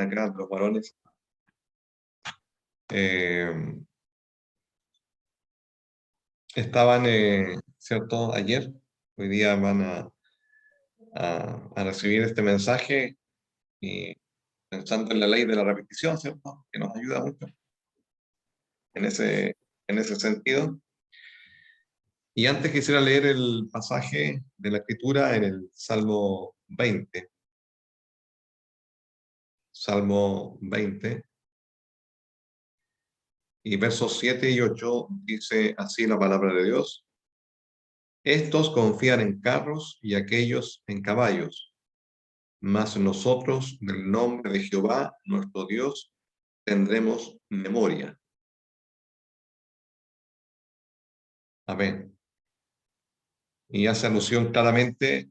acá los varones. Estaban, ¿cierto? Ayer, hoy día van a recibir este mensaje y pensando en la ley de la repetición, ¿cierto? Que nos ayuda mucho en ese sentido. Y antes quisiera leer el pasaje de la Escritura en el Salmo 20. Salmo 20. Y versos 7 y 8 dice así la palabra de Dios. Estos confían en carros y aquellos en caballos, mas nosotros del nombre de Jehová, nuestro Dios, tendremos memoria. Amén. Y hace alusión claramente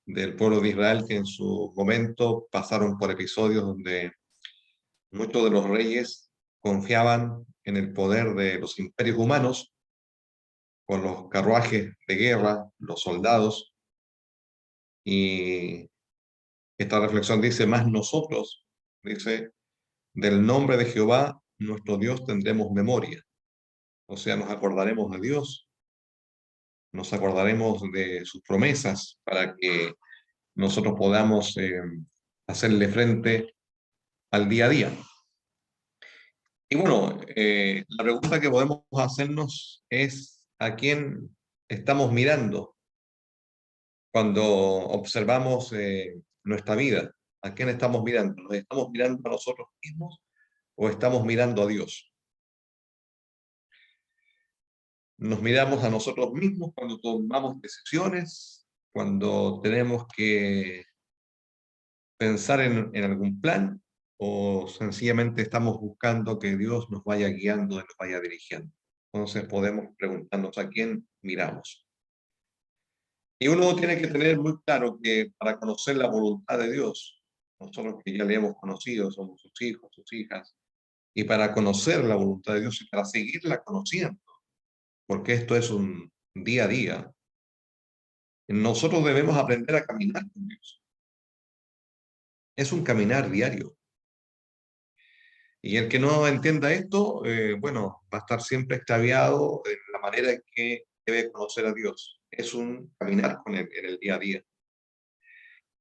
del pueblo de Israel que en su momento pasaron por episodios donde muchos de los reyes confiaban en el poder de los imperios humanos, con los carruajes de guerra, los soldados, y esta reflexión dice, más nosotros, dice, del nombre de Jehová, nuestro Dios, tendremos memoria. O sea, nos acordaremos de Dios, nos acordaremos de sus promesas para que nosotros podamos hacerle frente al día a día. Y bueno, la pregunta que podemos hacernos es ¿a quién estamos mirando cuando observamos nuestra vida? ¿A quién estamos mirando? ¿Nos estamos mirando a nosotros mismos o estamos mirando a Dios? Nos miramos a nosotros mismos cuando tomamos decisiones, cuando tenemos que pensar en algún plan, o sencillamente estamos buscando que Dios nos vaya guiando y nos vaya dirigiendo. Entonces podemos preguntarnos a quién miramos. Y uno tiene que tener muy claro que para conocer la voluntad de Dios, nosotros que ya le hemos conocido, somos sus hijos, sus hijas, y para conocer la voluntad de Dios y para seguirla conociendo, porque esto es un día a día, nosotros debemos aprender a caminar con Dios. Es un caminar diario. Y el que no entienda esto, bueno, va a estar siempre extraviado en la manera en que debe conocer a Dios. Es un caminar con Él en el día a día.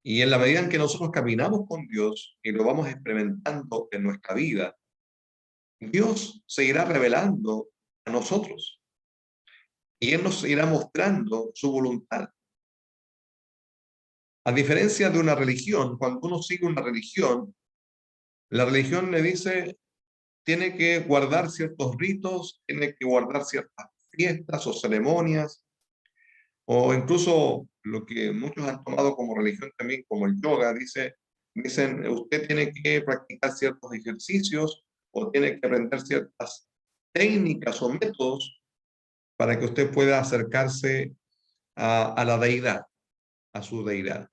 Y en la medida en que nosotros caminamos con Dios y lo vamos experimentando en nuestra vida, Dios se irá revelando a nosotros y Él nos irá mostrando su voluntad. A diferencia de una religión, cuando uno sigue una religión, la religión le dice, tiene que guardar ciertos ritos, tiene que guardar ciertas fiestas o ceremonias, o incluso lo que muchos han tomado como religión también, como el yoga, dicen, usted tiene que practicar ciertos ejercicios o tiene que aprender ciertas técnicas o métodos para que usted pueda acercarse a la deidad, a su deidad.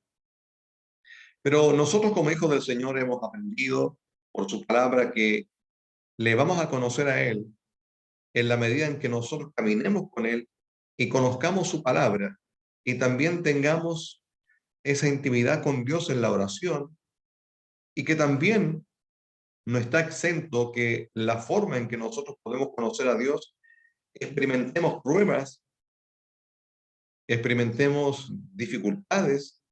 Pero nosotros como hijos del Señor hemos aprendido por su palabra que le vamos a conocer a Él en la medida en que nosotros caminemos con Él y conozcamos su palabra y también tengamos esa intimidad con Dios en la oración y que también no está exento que la forma en que nosotros podemos conocer a Dios, experimentemos pruebas, experimentemos dificultades,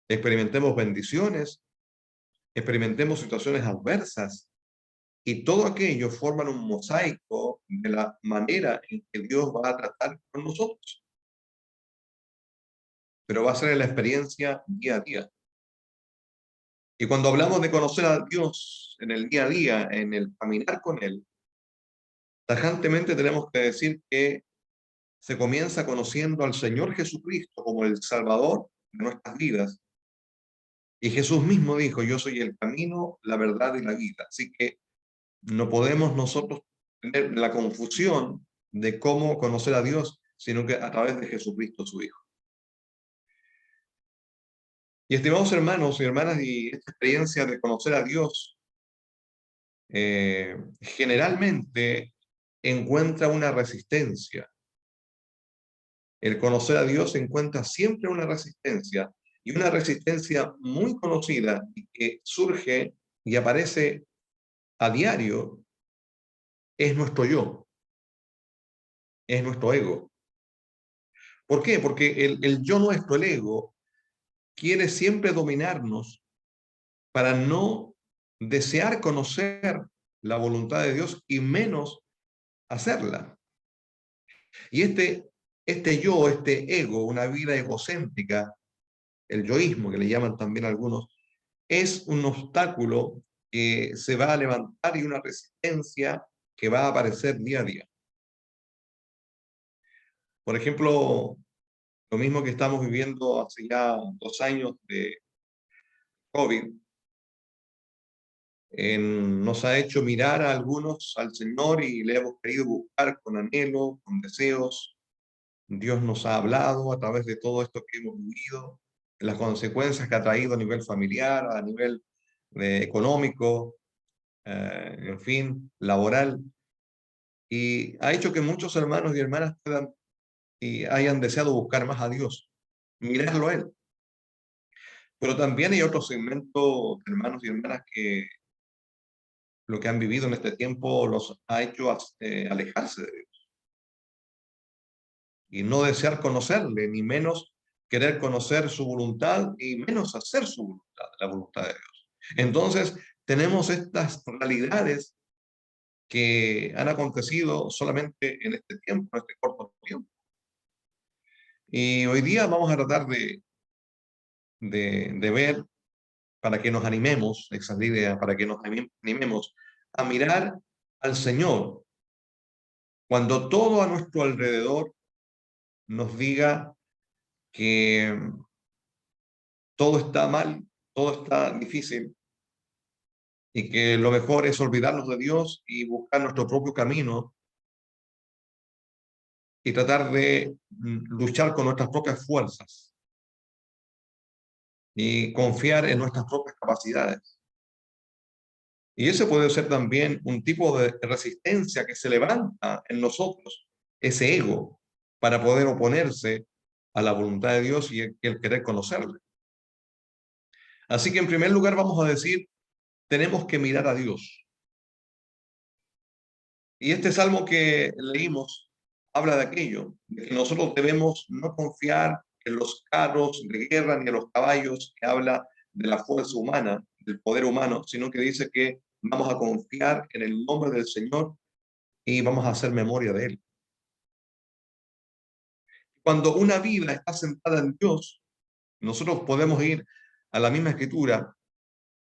experimentemos bendiciones, experimentemos situaciones adversas. Y todo aquello forman un mosaico de la manera en que Dios va a tratar con nosotros. Pero va a ser en la experiencia día a día. Y cuando hablamos de conocer a Dios en el día a día, en el caminar con Él, tajantemente tenemos que decir que se comienza conociendo al Señor Jesucristo como el Salvador de nuestras vidas. Y Jesús mismo dijo, yo soy el camino, la verdad y la vida. Así que no podemos nosotros tener la confusión de cómo conocer a Dios, sino que a través de Jesucristo, su Hijo. Y estimados hermanos y hermanas, y esta experiencia de conocer a Dios generalmente encuentra una resistencia. El conocer a Dios encuentra siempre una resistencia, y una resistencia muy conocida y que surge y aparece a diario es nuestro yo, es nuestro ego. ¿Por qué? Porque el yo nuestro, el ego, quiere siempre dominarnos para no desear conocer la voluntad de Dios y menos hacerla. Y este yo, este ego, una vida egocéntrica, el yoísmo que le llaman también algunos, es un obstáculo que se va a levantar y una resistencia que va a aparecer día a día. Por ejemplo, lo mismo que estamos viviendo hace ya 2 años de COVID, nos ha hecho mirar a algunos al Señor y le hemos querido buscar con anhelo, con deseos. Dios nos ha hablado a través de todo esto que hemos vivido, las consecuencias que ha traído a nivel familiar, a nivel económico, en fin, laboral, y ha hecho que muchos hermanos y hermanas puedan y hayan deseado buscar más a Dios, mirarlo a Él. Pero también hay otro segmento de hermanos y hermanas que lo que han vivido en este tiempo los ha hecho alejarse de Dios y no desear conocerle, ni menos querer conocer su voluntad y menos hacer su voluntad, la voluntad de Dios. Entonces, tenemos estas realidades que han acontecido solamente en este tiempo, en este corto tiempo. Y hoy día vamos a tratar de ver, para que nos animemos, esa es la idea, para que nos animemos a mirar al Señor cuando todo a nuestro alrededor nos diga que todo está mal, todo está difícil y que lo mejor es olvidarnos de Dios y buscar nuestro propio camino y tratar de luchar con nuestras propias fuerzas y confiar en nuestras propias capacidades. Y ese puede ser también un tipo de resistencia que se levanta en nosotros, ese ego, para poder oponerse a la voluntad de Dios y el querer conocerle. Así que en primer lugar vamos a decir, tenemos que mirar a Dios. Y este salmo que leímos habla de aquello, de que nosotros debemos no confiar en los carros de guerra ni en los caballos, que habla de la fuerza humana, del poder humano, sino que dice que vamos a confiar en el nombre del Señor y vamos a hacer memoria de Él. Cuando una vida está sentada en Dios, nosotros podemos ir a la misma escritura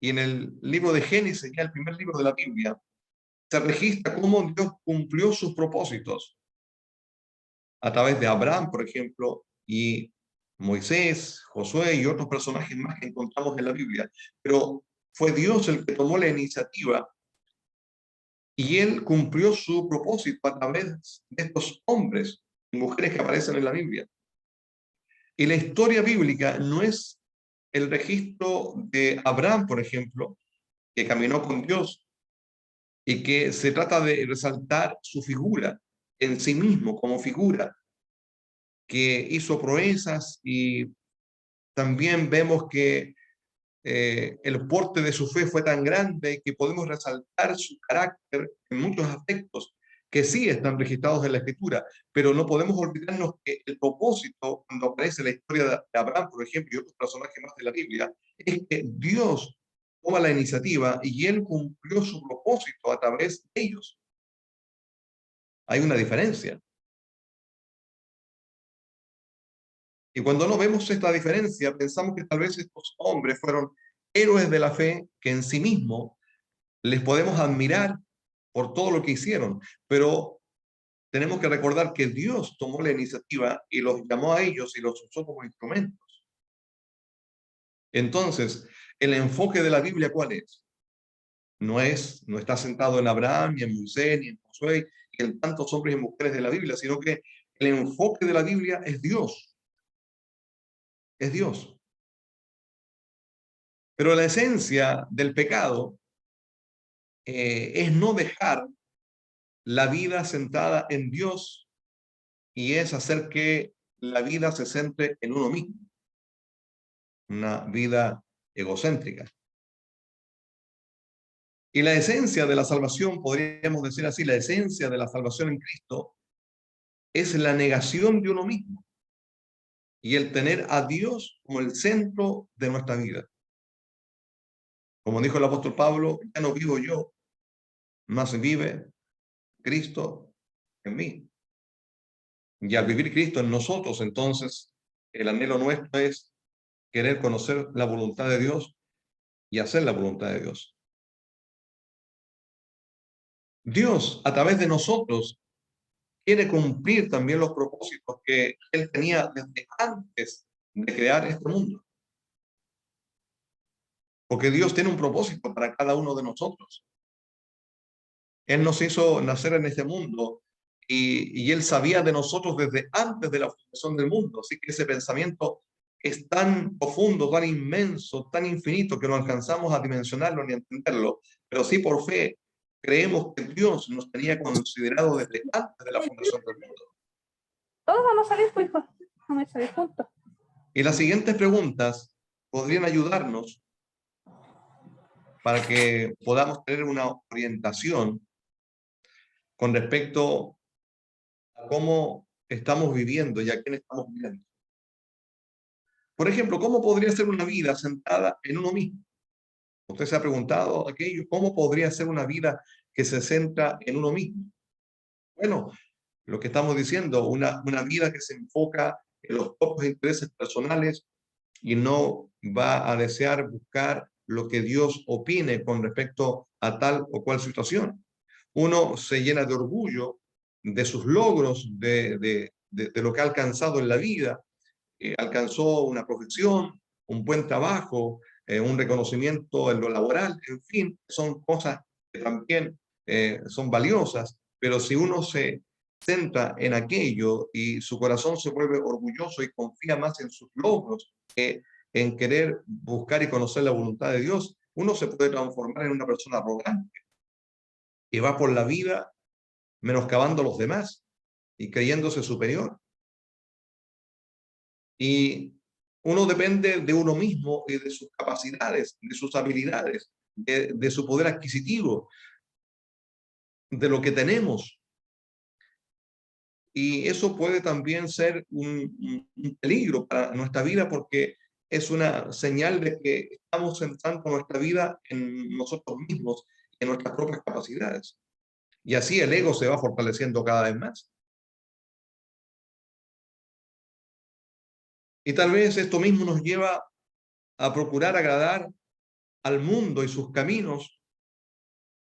y en el libro de Génesis, ya el primer libro de la Biblia, se registra cómo Dios cumplió sus propósitos a través de Abraham, por ejemplo, y Moisés, Josué y otros personajes más que encontramos en la Biblia. Pero fue Dios el que tomó la iniciativa y él cumplió su propósito a través de estos hombres y mujeres que aparecen en la Biblia. Y la historia bíblica no es el registro de Abraham, por ejemplo, que caminó con Dios y que se trata de resaltar su figura en sí mismo como figura, que hizo proezas y también vemos que el porte de su fe fue tan grande que podemos resaltar su carácter en muchos aspectos que sí están registrados en la escritura, pero no podemos olvidarnos que el propósito, cuando aparece la historia de Abraham, por ejemplo, y otros personajes más de la Biblia, es que Dios toma la iniciativa y él cumplió su propósito a través de ellos. Hay una diferencia. Y cuando no vemos esta diferencia, pensamos que tal vez estos hombres fueron héroes de la fe que en sí mismos les podemos admirar por todo lo que hicieron, pero tenemos que recordar que Dios tomó la iniciativa y los llamó a ellos y los usó como instrumentos. Entonces, el enfoque de la Biblia, ¿cuál es? No está sentado en Abraham, ni en Moisés, ni en Josué, ni en tantos hombres y mujeres de la Biblia, sino que el enfoque de la Biblia es Dios, es Dios. Pero la esencia del pecado es no dejar la vida sentada en Dios y es hacer que la vida se centre en uno mismo, una vida egocéntrica. Y la esencia de la salvación, podríamos decir así, la esencia de la salvación en Cristo es la negación de uno mismo y el tener a Dios como el centro de nuestra vida. Como dijo el apóstol Pablo, ya no vivo yo, mas vive Cristo en mí. Y al vivir Cristo en nosotros, entonces, el anhelo nuestro es querer conocer la voluntad de Dios y hacer la voluntad de Dios. Dios, a través de nosotros, quiere cumplir también los propósitos que Él tenía desde antes de crear este mundo. Porque Dios tiene un propósito para cada uno de nosotros. Él nos hizo nacer en este mundo y Él sabía de nosotros desde antes de la fundación del mundo. Así que ese pensamiento es tan profundo, tan inmenso, tan infinito que no alcanzamos a dimensionarlo ni a entenderlo. Pero sí por fe creemos que Dios nos tenía considerado desde antes de la fundación del mundo. Todos vamos a salir, pues, hijo. Vamos a salir juntos. Y las siguientes preguntas podrían ayudarnos para que podamos tener una orientación con respecto a cómo estamos viviendo y a quién estamos viendo. Por ejemplo, ¿cómo podría ser una vida centrada en uno mismo? ¿Usted se ha preguntado aquello? ¿Cómo podría ser una vida que se centra en uno mismo? Bueno, lo que estamos diciendo, una vida que se enfoca en los propios intereses personales y no va a desear buscar lo que Dios opine con respecto a tal o cual situación. Uno se llena de orgullo de sus logros, de lo que ha alcanzado en la vida. Alcanzó una profesión, un buen trabajo, un reconocimiento en lo laboral, en fin, son cosas que también son valiosas, pero si uno se centra en aquello y su corazón se vuelve orgulloso y confía más en sus logros que en querer buscar y conocer la voluntad de Dios, uno se puede transformar en una persona arrogante que va por la vida menoscabando a los demás y creyéndose superior. Y uno depende de uno mismo y de sus capacidades, de sus habilidades, de su poder adquisitivo, de lo que tenemos. Y eso puede también ser un peligro para nuestra vida porque es una señal de que estamos centrando nuestra vida en nosotros mismos, en nuestras propias capacidades. Y así el ego se va fortaleciendo cada vez más. Y tal vez esto mismo nos lleva a procurar agradar al mundo y sus caminos,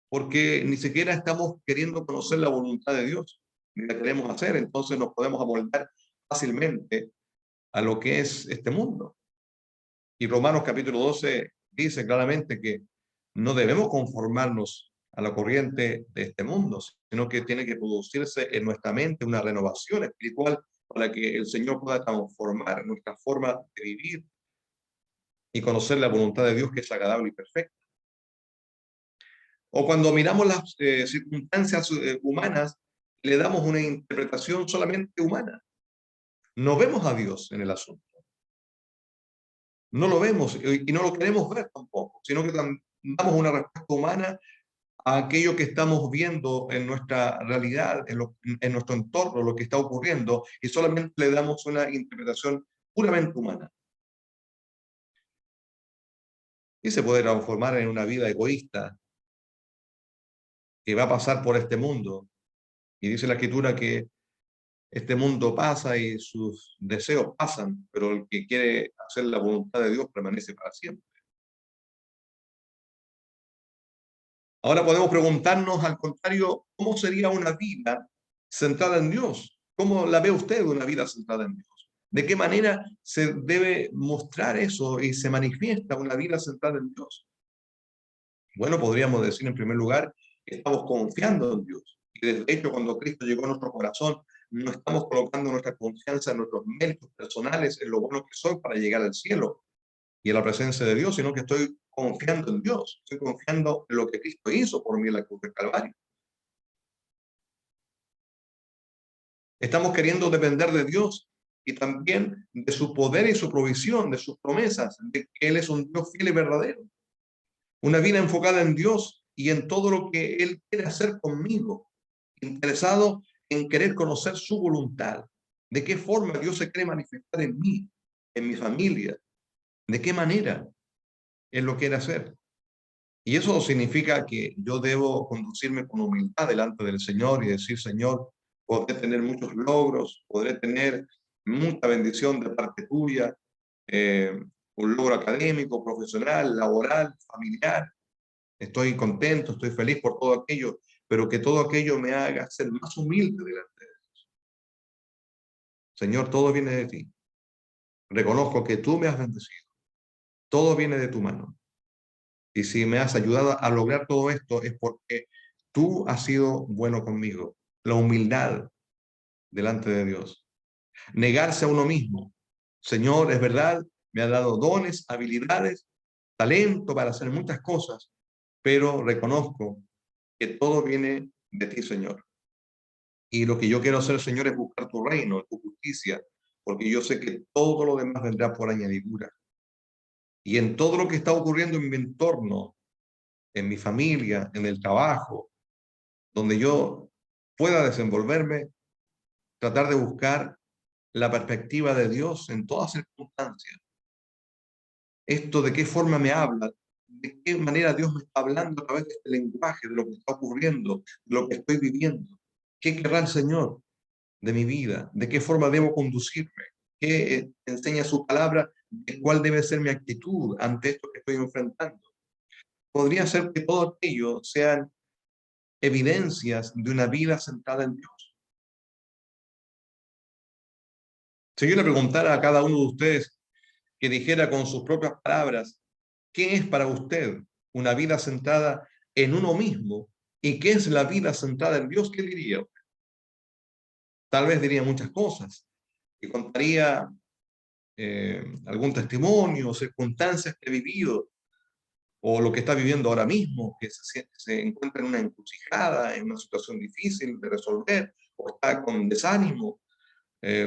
porque ni siquiera estamos queriendo conocer la voluntad de Dios, ni la queremos hacer, entonces nos podemos amoldar fácilmente a lo que es este mundo. Y Romanos capítulo 12 dice claramente que no debemos conformarnos a la corriente de este mundo, sino que tiene que producirse en nuestra mente una renovación espiritual para que el Señor pueda transformar nuestra forma de vivir y conocer la voluntad de Dios que es agradable y perfecta. O cuando miramos las circunstancias humanas, le damos una interpretación solamente humana. No vemos a Dios en el asunto. No lo vemos y no lo queremos ver tampoco, sino que damos una respuesta humana a aquello que estamos viendo en nuestra realidad, en nuestro entorno, lo que está ocurriendo, y solamente le damos una interpretación puramente humana. Y se puede transformar en una vida egoísta que va a pasar por este mundo. Y dice la Escritura que este mundo pasa y sus deseos pasan, pero el que quiere hacer la voluntad de Dios permanece para siempre. Ahora podemos preguntarnos, al contrario, ¿cómo sería una vida centrada en Dios? ¿Cómo la ve usted una vida centrada en Dios? ¿De qué manera se debe mostrar eso y se manifiesta una vida centrada en Dios? Bueno, podríamos decir en primer lugar que estamos confiando en Dios. Y de hecho, cuando Cristo llegó a nuestro corazón, no estamos colocando nuestra confianza en nuestros méritos personales, en lo bueno que soy para llegar al cielo y a la presencia de Dios, sino que estoy confiando en Dios, estoy confiando en lo que Cristo hizo por mí en la cruz del Calvario. Estamos queriendo depender de Dios y también de su poder y su provisión, de sus promesas, de que Él es un Dios fiel y verdadero. Una vida enfocada en Dios y en todo lo que Él quiere hacer conmigo, interesado en querer conocer su voluntad. ¿De qué forma Dios se quiere manifestar en mí, en mi familia? ¿De qué manera Él lo quiere hacer? Y eso significa que yo debo conducirme con humildad delante del Señor y decir, Señor, podré tener muchos logros, podré tener mucha bendición de parte tuya, eh, un logro académico, profesional, laboral, familiar. Estoy contento, estoy feliz por todo aquello, pero que todo aquello me haga ser más humilde delante de Dios. Señor, todo viene de ti. Reconozco que tú me has bendecido. Todo viene de tu mano. Y si me has ayudado a lograr todo esto es porque tú has sido bueno conmigo. La humildad delante de Dios. Negarse a uno mismo. Señor, es verdad, me ha dado dones, habilidades, talento para hacer muchas cosas, pero reconozco que todo viene de ti, Señor. Y lo que yo quiero hacer, Señor, es buscar tu reino, tu justicia, porque yo sé que todo lo demás vendrá por añadidura. Y en todo lo que está ocurriendo en mi entorno, en mi familia, en el trabajo, donde yo pueda desenvolverme, tratar de buscar la perspectiva de Dios en todas circunstancias. Esto de qué forma me habla, de qué manera Dios me está hablando a través de este lenguaje, de lo que está ocurriendo, de lo que estoy viviendo. ¿Qué querrá el Señor de mi vida? ¿De qué forma debo conducirme? ¿Qué enseña su palabra? ¿De cuál debe ser mi actitud ante esto que estoy enfrentando? Podría ser que todo aquello sean evidencias de una vida centrada en Dios. Si yo le preguntara a cada uno de ustedes que dijera con sus propias palabras, ¿qué es para usted una vida centrada en uno mismo? ¿Y qué es la vida centrada en Dios? ¿Qué diría? Tal vez diría muchas cosas y contaría algún testimonio, circunstancias que he vivido o lo que está viviendo ahora mismo, que se encuentra en una encrucijada, en una situación difícil de resolver, o está con desánimo,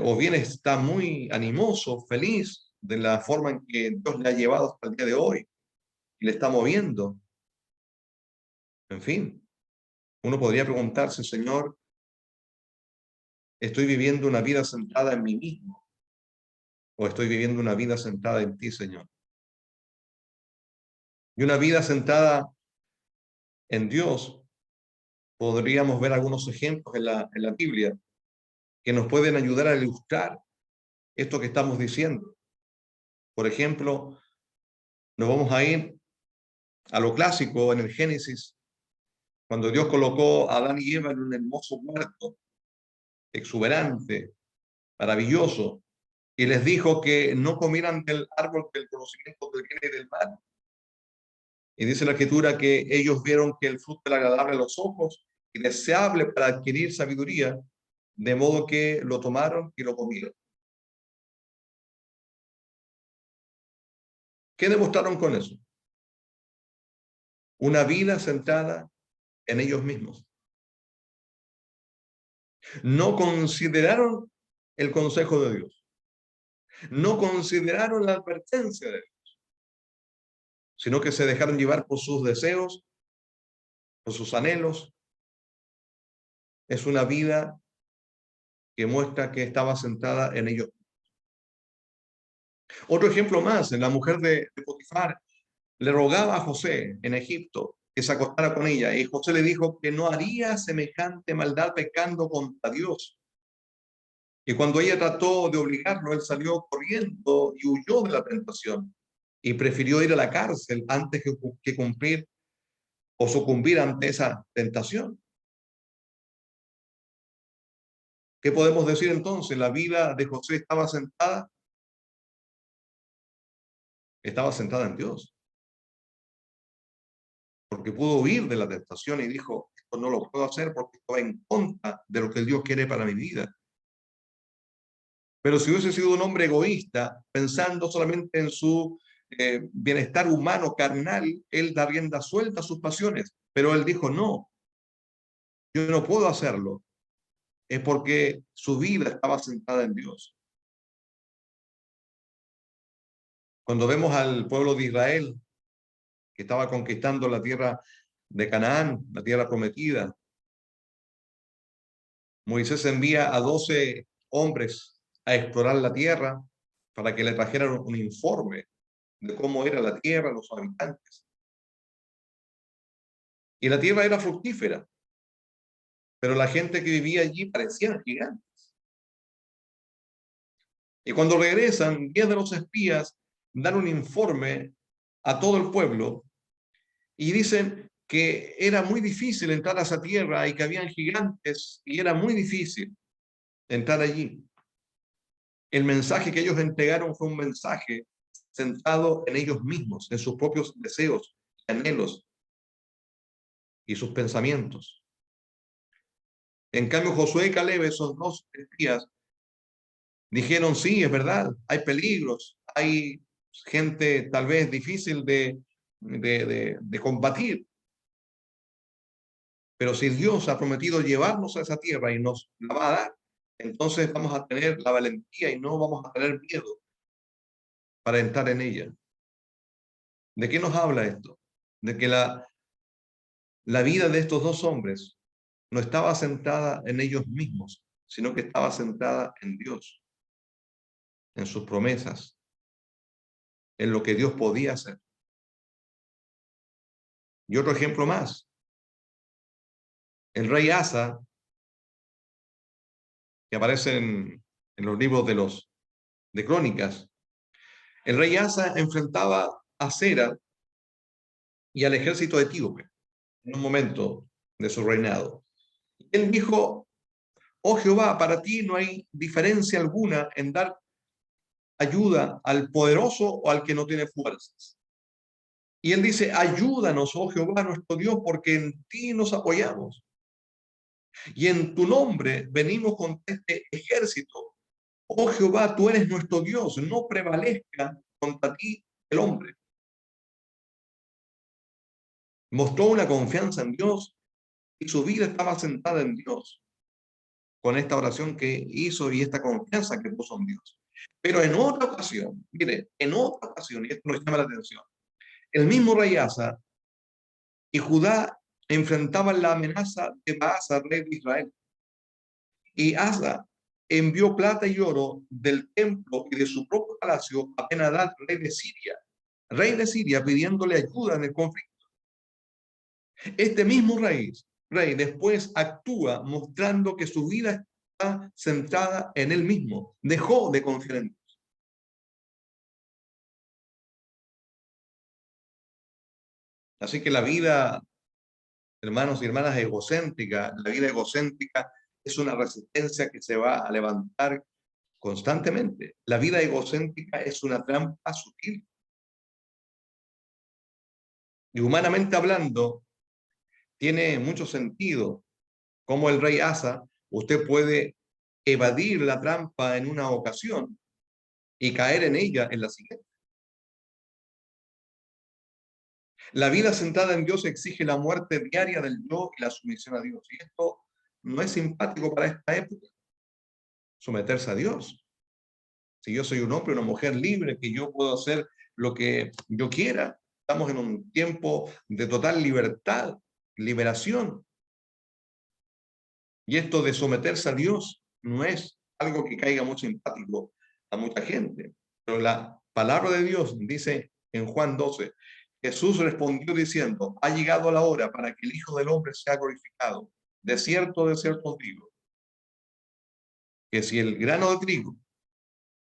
o bien está muy animoso, feliz de la forma en que Dios le ha llevado hasta el día de hoy y le está moviendo. En fin, uno podría preguntarse, Señor, ¿estoy viviendo una vida centrada en mí mismo o estoy viviendo una vida centrada en ti, Señor? Y una vida centrada en Dios, podríamos ver algunos ejemplos en la Biblia que nos pueden ayudar a ilustrar esto que estamos diciendo. Por ejemplo, nos vamos a ir a lo clásico en el Génesis, cuando Dios colocó a Adán y Eva en un hermoso huerto, exuberante, maravilloso, y les dijo que no comieran del árbol del conocimiento del bien y del mal. Y dice la Escritura que ellos vieron que el fruto era agradable a los ojos y deseable para adquirir sabiduría, de modo que lo tomaron y lo comieron. ¿Qué demostraron con eso? Una vida centrada en ellos mismos. No consideraron el consejo de Dios. No consideraron la advertencia de Dios, sino que se dejaron llevar por sus deseos, por sus anhelos. Es una vida que muestra que estaba centrada en ellos. Otro ejemplo más, la mujer de Potifar le rogaba a José en Egipto que se acostara con ella, y José le dijo que no haría semejante maldad pecando contra Dios. Y cuando ella trató de obligarlo, él salió corriendo y huyó de la tentación y prefirió ir a la cárcel antes que cumplir o sucumbir ante esa tentación. ¿Qué podemos decir entonces? La vida de José estaba sentada en Dios, porque pudo huir de la tentación y dijo, esto no lo puedo hacer porque estoy en contra de lo que Dios quiere para mi vida. Pero si hubiese sido un hombre egoísta, pensando solamente en su bienestar humano, carnal, él da rienda suelta a sus pasiones. Pero él dijo, no, yo no puedo hacerlo. Es porque su vida estaba centrada en Dios. Cuando vemos al pueblo de Israel, que estaba conquistando la tierra de Canaán, la tierra prometida. Moisés envía a 12 hombres a explorar la tierra para que le trajeran un informe de cómo era la tierra, los habitantes. Y la tierra era fructífera, pero la gente que vivía allí parecían gigantes. Y cuando regresan, 10 de los espías dan un informe a todo el pueblo y dicen que era muy difícil entrar a esa tierra y que habían gigantes y era muy difícil entrar allí. El mensaje que ellos entregaron fue un mensaje centrado en ellos mismos, en sus propios deseos, anhelos y sus pensamientos. En cambio, Josué y Caleb, esos dos espías, dijeron, sí, es verdad, hay peligros, hay gente tal vez difícil de combatir, pero si Dios ha prometido llevarnos a esa tierra y nos la va a dar, entonces vamos a tener la valentía y no vamos a tener miedo para entrar en ella. ¿De qué nos habla esto? De que la vida de estos dos hombres no estaba centrada en ellos mismos, sino que estaba centrada en Dios, en sus promesas, en lo que Dios podía hacer. Y otro ejemplo más, el rey Asa, que aparece en los libros de Crónicas, el rey Asa enfrentaba a Sera y al ejército etíope en un momento de su reinado. Él dijo, oh Jehová, para ti no hay diferencia alguna en dar ayuda al poderoso o al que no tiene fuerzas. Y él dice, ayúdanos, oh Jehová, nuestro Dios, porque en ti nos apoyamos. Y en tu nombre venimos con este ejército. Oh Jehová, tú eres nuestro Dios, no prevalezca contra ti el hombre. Mostró una confianza en Dios y su vida estaba sentada en Dios con esta oración que hizo y esta confianza que puso en Dios. Pero en otra ocasión, mire, en otra ocasión, y esto nos llama la atención, el mismo rey Asa y Judá enfrentaban la amenaza de Baasa, rey de Israel. Y Asa envió plata y oro del templo y de su propio palacio a Ben-Hadad, rey de Siria, pidiéndole ayuda en el conflicto. Este mismo rey después actúa mostrando que su vida está centrada en él mismo. Dejó de confiar en Dios. Así que la vida, hermanos y hermanas, egocéntrica, la vida egocéntrica es una resistencia que se va a levantar constantemente. La vida egocéntrica es una trampa sutil. Y humanamente hablando, tiene mucho sentido como el rey Asa, usted puede evadir la trampa en una ocasión y caer en ella en la siguiente. La vida centrada en Dios exige la muerte diaria del yo y la sumisión a Dios. Y esto no es simpático para esta época, someterse a Dios. Si yo soy un hombre, una mujer libre, que yo puedo hacer lo que yo quiera, estamos en un tiempo de total libertad, liberación. Y esto de someterse a Dios no es algo que caiga muy simpático a mucha gente. Pero la palabra de Dios dice en Juan 12, Jesús respondió diciendo, ha llegado la hora para que el Hijo del Hombre sea glorificado. De cierto os digo, que si el grano de trigo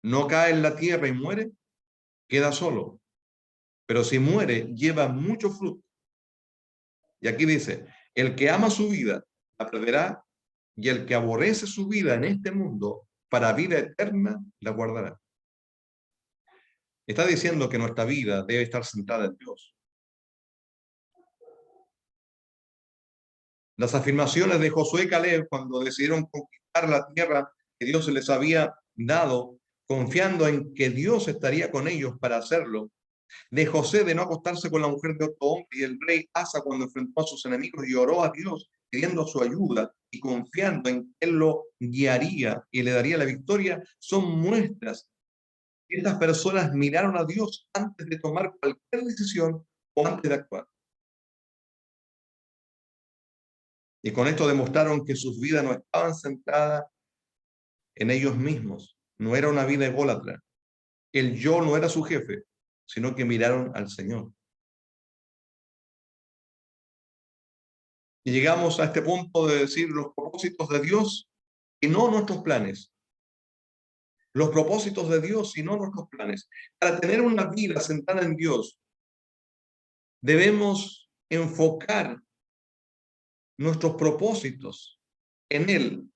no cae en la tierra y muere, queda solo. Pero si muere, lleva mucho fruto. Y aquí dice, el que ama su vida, la perderá, y el que aborrece su vida en este mundo, para vida eterna, la guardará. Está diciendo que nuestra vida debe estar centrada en Dios. Las afirmaciones de Josué y Caleb cuando decidieron conquistar la tierra que Dios les había dado, confiando en que Dios estaría con ellos para hacerlo, de José de no acostarse con la mujer de otro hombre, y el rey Asa cuando enfrentó a sus enemigos y oró a Dios pidiendo su ayuda y confiando en que él lo guiaría y le daría la victoria, son muestras que estas personas miraron a Dios antes de tomar cualquier decisión o antes de actuar. Y con esto demostraron que sus vidas no estaban centradas en ellos mismos. No era una vida ególatra. El yo no era su jefe, sino que miraron al Señor. Y llegamos a este punto de decir los propósitos de Dios y no nuestros planes. Los propósitos de Dios y no nuestros planes. Para tener una vida centrada en Dios, debemos enfocar nuestros propósitos en Él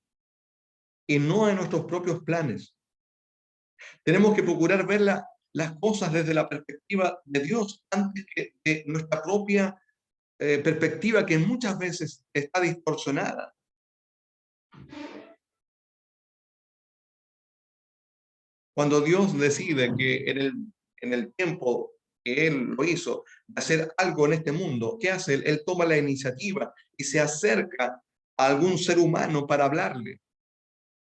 y no en nuestros propios planes. Tenemos que procurar ver las cosas desde la perspectiva de Dios antes que de nuestra propia perspectiva, que muchas veces está distorsionada. Cuando Dios decide que en el tiempo que Él lo hizo, de hacer algo en este mundo, ¿qué hace Él? Él toma la iniciativa y se acerca a algún ser humano para hablarle.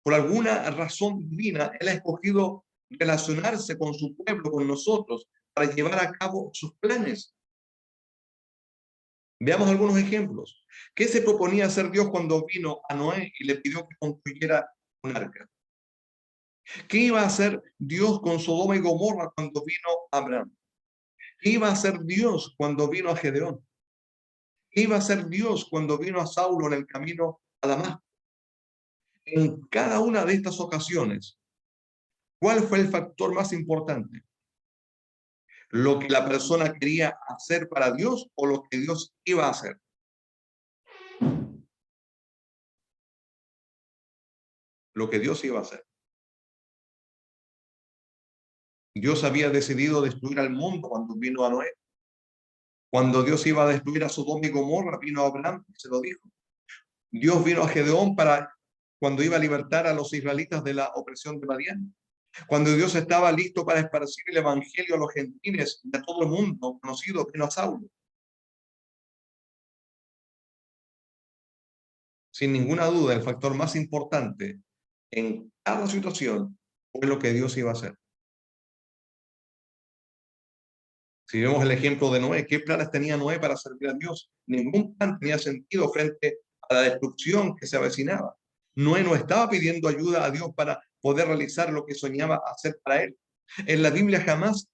Por alguna razón divina, Él ha escogido relacionarse con su pueblo, con nosotros, para llevar a cabo sus planes. Veamos algunos ejemplos. ¿Qué se proponía hacer Dios cuando vino a Noé y le pidió que construyera un arca? ¿Qué iba a hacer Dios con Sodoma y Gomorra cuando vino a Abraham? ¿Qué iba a hacer Dios cuando vino a Gedeón? ¿Qué iba a hacer Dios cuando vino a Saulo en el camino a Damasco? En cada una de estas ocasiones, ¿cuál fue el factor más importante? ¿Lo que la persona quería hacer para Dios o lo que Dios iba a hacer? Lo que Dios iba a hacer. Dios había decidido destruir al mundo cuando vino a Noé. Cuando Dios iba a destruir a Sodoma y Gomorra, vino a Abraham y se lo dijo. Dios vino a Gedeón cuando iba a libertar a los israelitas de la opresión de Madián. Cuando Dios estaba listo para esparcir el evangelio a los gentiles y a todo el mundo conocido, vino a Saulo. Sin ninguna duda, el factor más importante en cada situación fue lo que Dios iba a hacer. Si vemos el ejemplo de Noé, ¿qué planes tenía Noé para servir a Dios? Ningún plan tenía sentido frente a la destrucción que se avecinaba. Noé no estaba pidiendo ayuda a Dios para poder realizar lo que soñaba hacer para él. En la Biblia jamás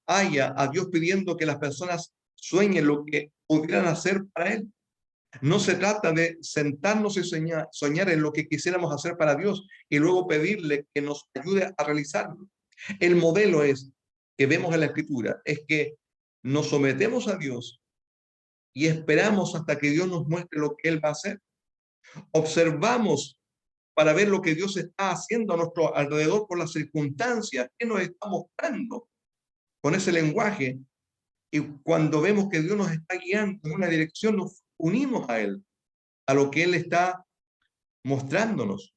haya a Dios pidiendo que las personas sueñen lo que pudieran hacer para él. No se trata de sentarnos y soñar en lo que quisiéramos hacer para Dios y luego pedirle que nos ayude a realizarlo. El modelo es que vemos en la Escritura, es que nos sometemos a Dios y esperamos hasta que Dios nos muestre lo que Él va a hacer. Observamos para ver lo que Dios está haciendo a nuestro alrededor por las circunstancias que nos está mostrando con ese lenguaje. Y cuando vemos que Dios nos está guiando en una dirección, nos unimos a Él, a lo que Él está mostrándonos.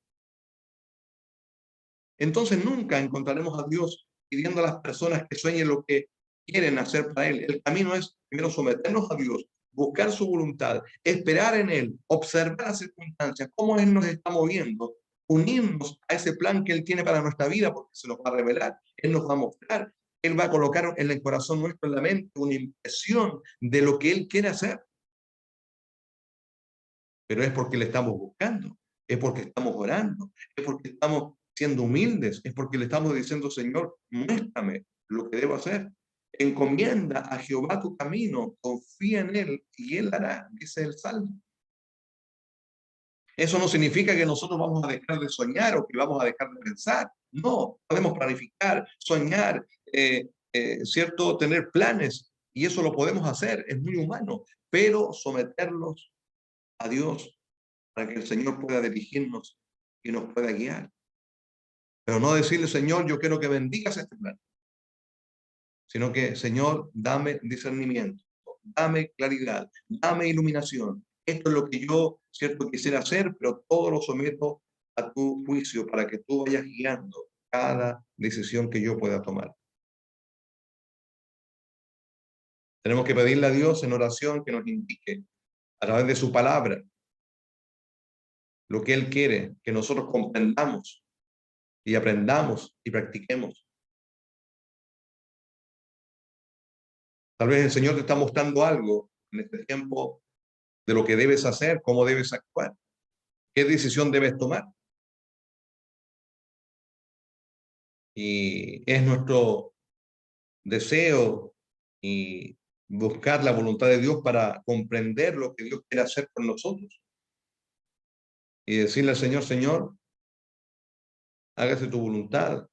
Entonces nunca encontraremos a Dios pidiendo a las personas que sueñen lo que quieren hacer para Él. El camino es primero someternos a Dios, buscar su voluntad, esperar en Él, observar las circunstancias, cómo Él nos está moviendo, unirnos a ese plan que Él tiene para nuestra vida, porque se nos va a revelar, Él nos va a mostrar, Él va a colocar en el corazón nuestro, en la mente, una impresión de lo que Él quiere hacer. Pero es porque le estamos buscando, es porque estamos orando, es porque estamos siendo humildes, es porque le estamos diciendo, Señor, muéstrame lo que debo hacer. Encomienda a Jehová tu camino, confía en Él y Él hará, dice el Salmo. Eso no significa que nosotros vamos a dejar de soñar o que vamos a dejar de pensar. No, podemos planificar, soñar, ¿cierto? Tener planes y eso lo podemos hacer, es muy humano, pero someterlos a Dios para que el Señor pueda dirigirnos y nos pueda guiar. Pero no decirle, Señor, yo quiero que bendigas este plan, sino que, Señor, dame discernimiento, dame claridad, dame iluminación. Esto es lo que yo, cierto, quisiera hacer, pero todo lo someto a tu juicio para que tú vayas guiando cada decisión que yo pueda tomar. Tenemos que pedirle a Dios en oración que nos indique a través de su palabra lo que Él quiere, que nosotros comprendamos y aprendamos y practiquemos. Tal vez el Señor te está mostrando algo en este tiempo de lo que debes hacer, cómo debes actuar, qué decisión debes tomar. Y es nuestro deseo y buscar la voluntad de Dios para comprender lo que Dios quiere hacer con nosotros. Y decirle al Señor, Señor, hágase tu voluntad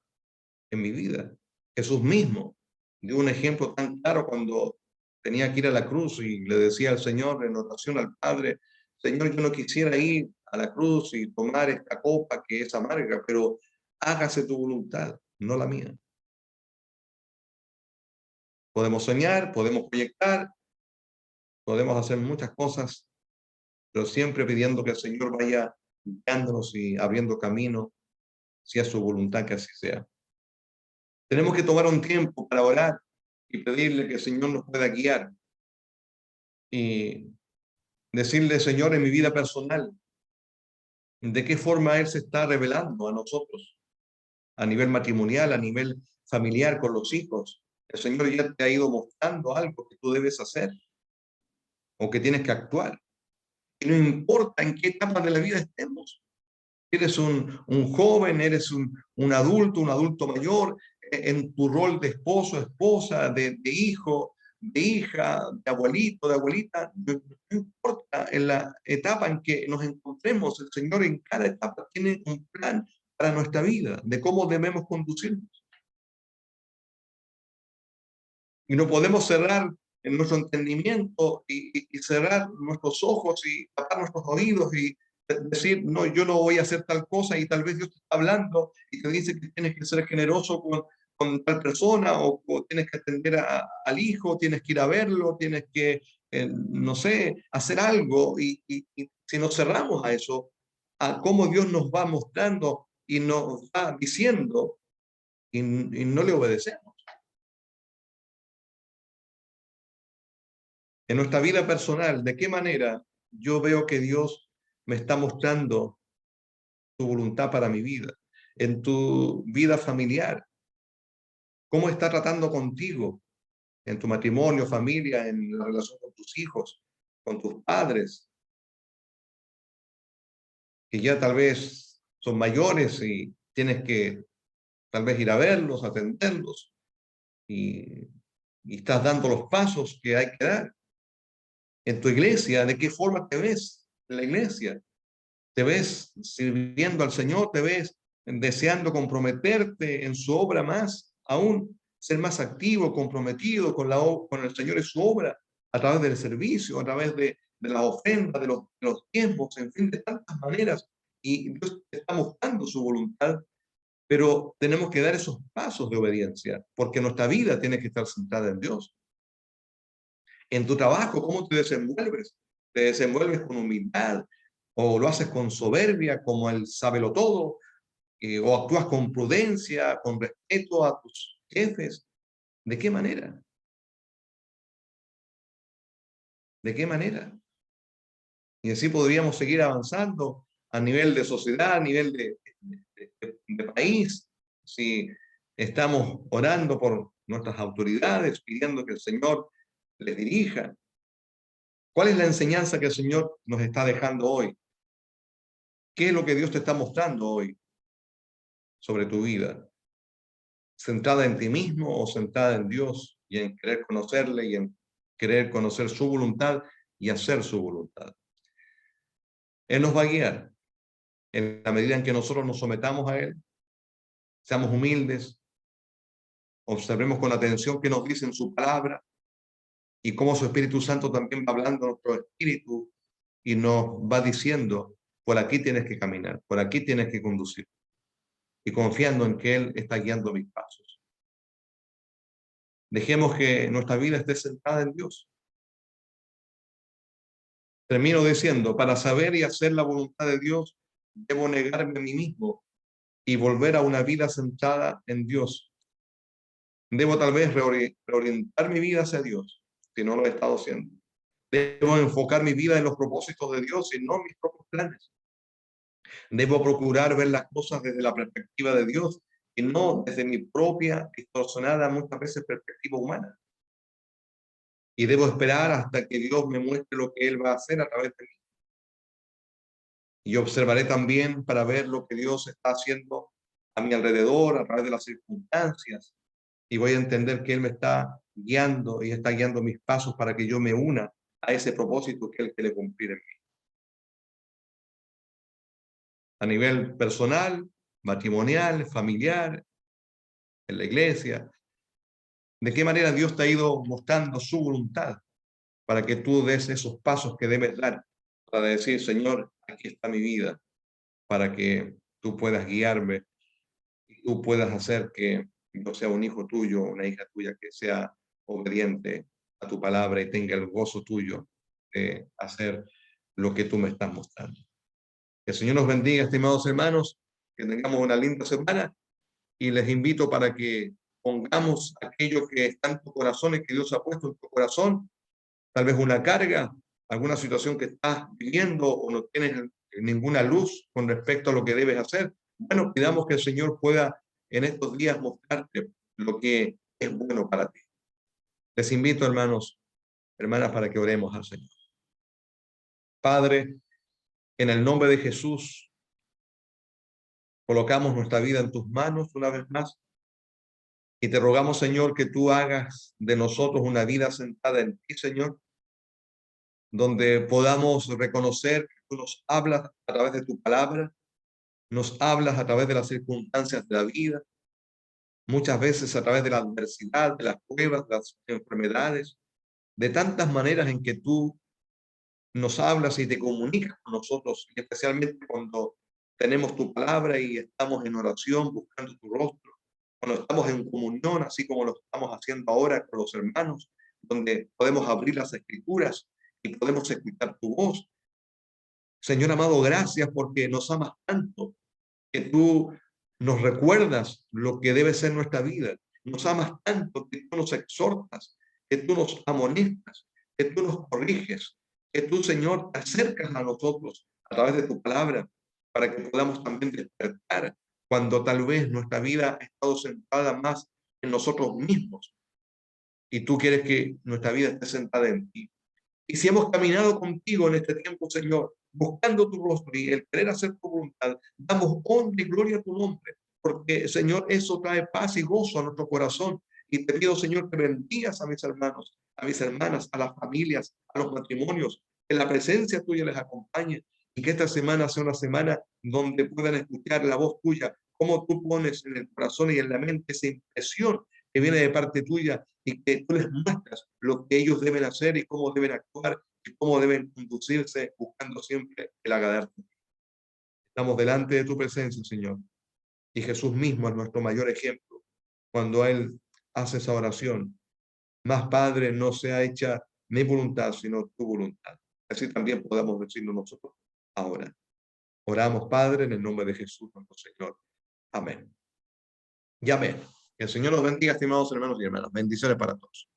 en mi vida. Jesús mismo dio un ejemplo tan claro cuando tenía que ir a la cruz y le decía al Señor en oración al Padre, Señor, yo no quisiera ir a la cruz y tomar esta copa que es amarga, pero hágase tu voluntad, no la mía. Podemos soñar, podemos proyectar, podemos hacer muchas cosas, pero siempre pidiendo que el Señor vaya guiándonos y abriendo camino, si es su voluntad que así sea. Tenemos que tomar un tiempo para orar y pedirle que el Señor nos pueda guiar y decirle, Señor, en mi vida personal, de qué forma Él se está revelando a nosotros, a nivel matrimonial, a nivel familiar con los hijos. El Señor ya te ha ido mostrando algo que tú debes hacer o que tienes que actuar. Y no importa en qué etapa de la vida estemos. Eres un joven, eres un adulto mayor, en tu rol de esposo, esposa, de hijo, de hija, de abuelito, de abuelita, no importa en la etapa en que nos encontremos, el Señor en cada etapa tiene un plan para nuestra vida, de cómo debemos conducirnos. Y no podemos cerrar en nuestro entendimiento y cerrar nuestros ojos y tapar nuestros oídos y decir, no, yo no voy a hacer tal cosa y tal vez Dios te está hablando y te dice que tienes que ser generoso con tal persona o tienes que atender al hijo, tienes que ir a verlo, tienes que, no sé, hacer algo y si nos cerramos a eso, a cómo Dios nos va mostrando y nos va diciendo y no le obedecemos. En nuestra vida personal, ¿de qué manera yo veo que Dios me está mostrando su voluntad para mi vida? En tu vida familiar, ¿cómo está tratando contigo? En tu matrimonio, familia, en la relación con tus hijos, con tus padres, que ya tal vez son mayores y tienes que tal vez ir a verlos, atenderlos y, y estás dando los pasos que hay que dar. En tu iglesia, ¿de qué forma te ves en la iglesia? ¿Te ves sirviendo al Señor? ¿Te ves deseando comprometerte en su obra más? Aún ser más activo, comprometido con el Señor y su obra a través del servicio, a través de las ofrendas, de los tiempos, en fin, de tantas maneras. Y Dios está mostrando su voluntad, pero tenemos que dar esos pasos de obediencia, porque nuestra vida tiene que estar centrada en Dios. En tu trabajo, ¿cómo te desenvuelves? ¿Te desenvuelves con humildad o lo haces con soberbia, como el sábelo todo? ¿O actúas con prudencia, con respeto a tus jefes? ¿De qué manera? ¿De qué manera? Y así podríamos seguir avanzando a nivel de sociedad, a nivel de país, si estamos orando por nuestras autoridades, pidiendo que el Señor les dirija. ¿Cuál es la enseñanza que el Señor nos está dejando hoy? ¿Qué es lo que Dios te está mostrando hoy sobre tu vida? ¿Centrada en ti mismo o centrada en Dios y en querer conocerle y en querer conocer su voluntad y hacer su voluntad? Él nos va a guiar en la medida en que nosotros nos sometamos a Él, seamos humildes, observemos con atención qué nos dice en su palabra y cómo su Espíritu Santo también va hablando a nuestro espíritu y nos va diciendo, por aquí tienes que caminar, por aquí tienes que conducir, y confiando en que Él está guiando mis pasos. Dejemos que nuestra vida esté centrada en Dios. Termino diciendo, para saber y hacer la voluntad de Dios, debo negarme a mí mismo y volver a una vida centrada en Dios. Debo tal vez reorientar mi vida hacia Dios, si no lo he estado haciendo. Debo enfocar mi vida en los propósitos de Dios y no en mis propios planes. Debo procurar ver las cosas desde la perspectiva de Dios y no desde mi propia distorsionada, muchas veces, perspectiva humana. y debo esperar hasta que Dios me muestre lo que Él va a hacer a través de mí. Y observaré también para ver lo que Dios está haciendo a mi alrededor, a través de las circunstancias, y voy a entender que Él me está guiando y está guiando mis pasos para que yo me una a ese propósito que Él quiere cumplir en mí. A nivel personal, matrimonial, familiar, en la iglesia. ¿De qué manera Dios te ha ido mostrando su voluntad para que tú des esos pasos que debes dar para decir, Señor, aquí está mi vida, para que tú puedas guiarme y tú puedas hacer que yo sea un hijo tuyo, una hija tuya que sea obediente a tu palabra y tenga el gozo tuyo de hacer lo que tú me estás mostrando? Que el Señor nos bendiga, estimados hermanos, que tengamos una linda semana y les invito para que pongamos aquello que está en tu corazón y que Dios ha puesto en tu corazón, tal vez una carga, alguna situación que estás viviendo o no tienes ninguna luz con respecto a lo que debes hacer. Bueno, pidamos que el Señor pueda en estos días mostrarte lo que es bueno para ti. Les invito, hermanos, hermanas, para que oremos al Señor. Padre, en el nombre de Jesús, colocamos nuestra vida en tus manos una vez más y te rogamos, Señor, que tú hagas de nosotros una vida sentada en ti, Señor, donde podamos reconocer que tú nos hablas a través de tu palabra, nos hablas a través de las circunstancias de la vida, muchas veces a través de la adversidad, de las pruebas, de las enfermedades, de tantas maneras en que tú nos hablas y te comunicas con nosotros, y especialmente cuando tenemos tu palabra y estamos en oración buscando tu rostro, cuando estamos en comunión, así como lo estamos haciendo ahora con los hermanos, donde podemos abrir las escrituras y podemos escuchar tu voz. Señor amado, gracias porque nos amas tanto, que tú nos recuerdas lo que debe ser nuestra vida. Nos amas tanto que tú nos exhortas, que tú nos amonestas, que tú nos corriges, que tú, Señor, te acercas a nosotros a través de tu palabra para que podamos también despertar cuando tal vez nuestra vida ha estado sentada más en nosotros mismos y tú quieres que nuestra vida esté sentada en ti. Y si hemos caminado contigo en este tiempo, Señor, buscando tu rostro y el querer hacer tu voluntad, damos honra y gloria a tu nombre, porque, Señor, eso trae paz y gozo a nuestro corazón. Y te pido, Señor, que bendigas a mis hermanos, a mis hermanas, a las familias, a los matrimonios, que la presencia tuya les acompañe y que esta semana sea una semana donde puedan escuchar la voz tuya, cómo tú pones en el corazón y en la mente esa impresión que viene de parte tuya y que tú les muestras lo que ellos deben hacer y cómo deben actuar y cómo deben conducirse buscando siempre el agradarte. Estamos delante de tu presencia, Señor, y Jesús mismo es nuestro mayor ejemplo. Cuando Él hace esa oración, más Padre, no sea hecha mi voluntad, sino tu voluntad. Así también podamos decirlo nosotros ahora. Oramos, Padre, en el nombre de Jesús, nuestro Señor. Amén. Y amén. Que el Señor los bendiga, estimados hermanos y hermanas. Bendiciones para todos.